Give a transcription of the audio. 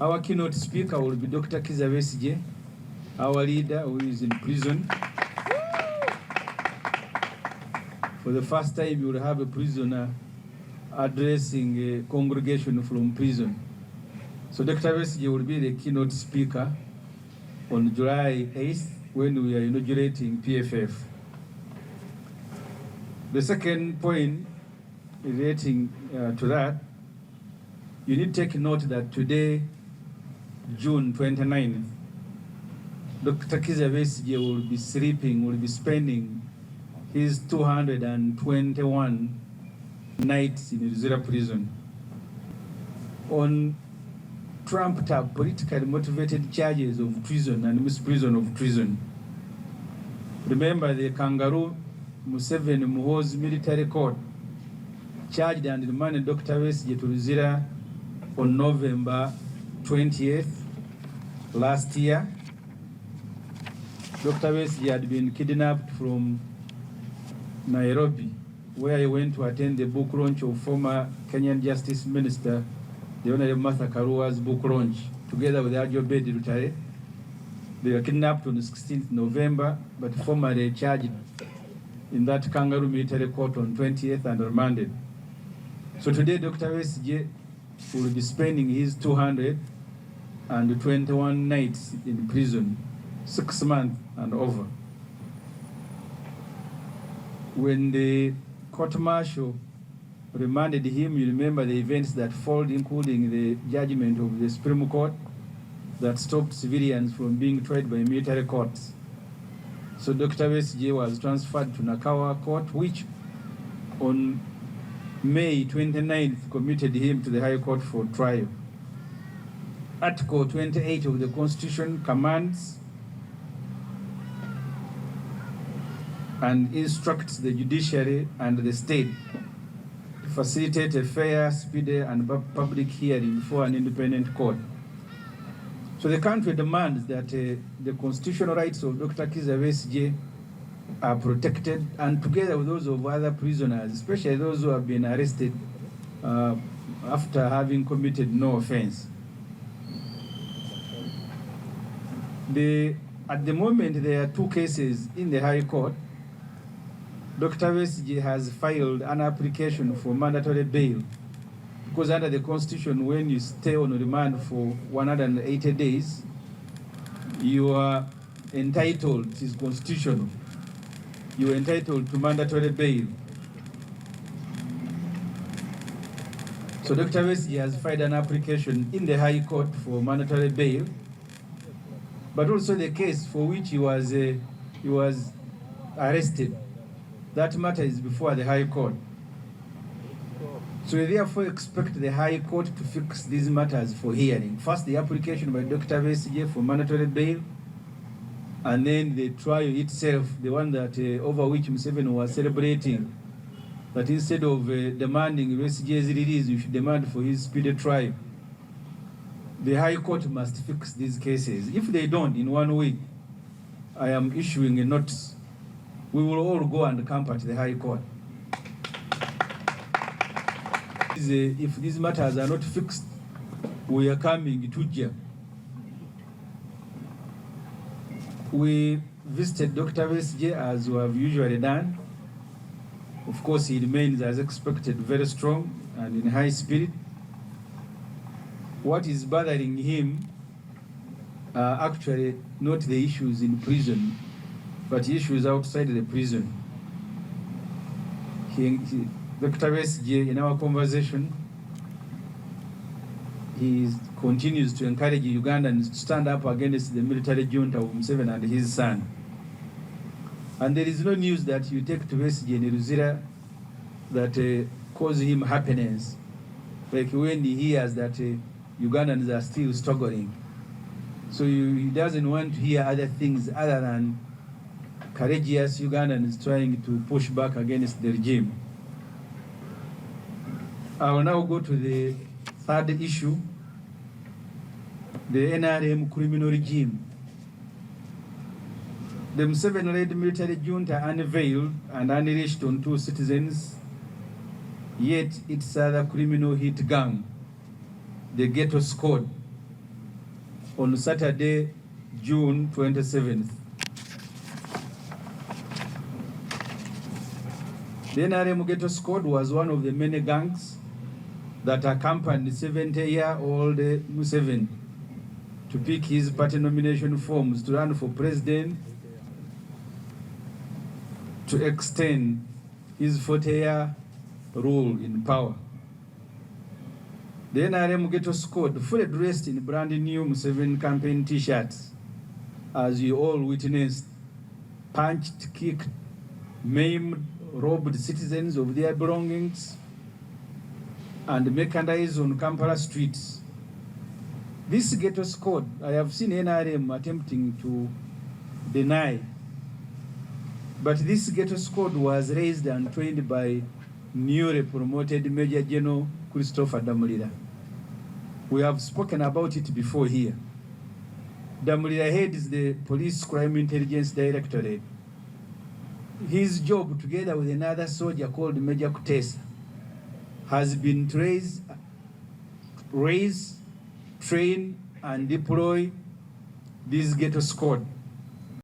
Our keynote speaker will be Dr. Kizza Besigye, our leader who is in prison. For the first time, you will have a prisoner addressing a congregation from prison. So Dr. Besigye will be the keynote speaker on July 8th when we are inaugurating PFF. The second point relating to that, you need to take note that today, June 29th, Dr. Kizza Besigye will be spending his 221 nights in Luzira prison on trumped-up politically motivated charges of treason and misprision of treason. Remember, the Kangaroo Museveni Muhoozi military court charged and remanded Dr. Besigye to Luzira on November 20th last year. Dr. Besigye had been kidnapped from Nairobi, where he went to attend the book launch of former Kenyan Justice Minister, the Honorable Martha Karua's book launch, together with Ajo Bedi Rutare. They were kidnapped on the 16th November, but formally charged in that Kangaroo military court on 20th and remanded. So today, Dr. Besigye will be spending his 221 nights in prison, 6 months and over. When the court martial remanded him, you remember the events that followed, including the judgment of the Supreme Court that stopped civilians from being tried by military courts. So Dr. Besigye was transferred to Nakawa Court, which on May 29th committed him to the High Court for trial. Article 28 of the Constitution commands and instructs the judiciary and the state to facilitate a fair, speedy, and public hearing before an independent court. So the country demands that the constitutional rights of Dr. Kizza Besigye are protected, and together with those of other prisoners, especially those who have been arrested after having committed no offense. At the moment, there are 2 cases in the High Court. Dr. Besigye has filed an application for mandatory bail because under the Constitution, when you stay on remand for 180 days, you are entitled, it is constitutional, you are entitled to mandatory bail. So Dr. Besigye has filed an application in the High Court for mandatory bail, but also the case for which he was arrested. That matter is before the High Court. So we therefore expect the High Court to fix these matters for hearing. First, the application by Dr. Besigye for mandatory bail, and then the trial itself, the one that over which Museveni was celebrating, that instead of demanding Besigye's release, you should demand for his speedy trial. The High Court must fix these cases. If they don't, in 1 week, I am issuing a notice. We will all go and camp at the High Court. If these matters are not fixed, we are coming to jail. We visited Dr. Besigye as we have usually done. Of course, he remains, as expected, very strong and in high spirit. What is bothering him are actually not the issues in prison, but issues outside the prison. Dr. Besigye, in our conversation, he continues to encourage Ugandans to stand up against the military junta of Museveni and his son. And there is no news that you take to Besigye in Luzira that causes him happiness, like when he hears that Ugandans are still struggling. So he doesn't want to hear other things other than courageous Ugandans trying to push back against the regime. I will now go to the third issue, the NRM criminal regime. The Museveni-led military junta unveiled and unleashed on 2 citizens, yet its other criminal hit gang, the Ghetto Squad, on Saturday, June 27th. The NRM Ghetto Squad was one of the many gangs that accompanied 70-year-old Museveni to pick his party nomination forms to run for president, to extend his 40-year rule in power. The NRM Ghetto Squad, fully dressed in brand new Museveni campaign t-shirts, as you all witnessed, punched, kicked, maimed, robbed citizens of their belongings, and mechanized on Kampala streets. This Ghetto Squad, I have seen NRM attempting to deny, but this Ghetto Squad was raised and trained by newly promoted Major General Christopher Damulira. We have spoken about it before here. Damulira heads the Police Crime Intelligence Directorate. His job, together with another soldier called Major Kutesa, has been to raise, train, and deploy this Ghetto Squad.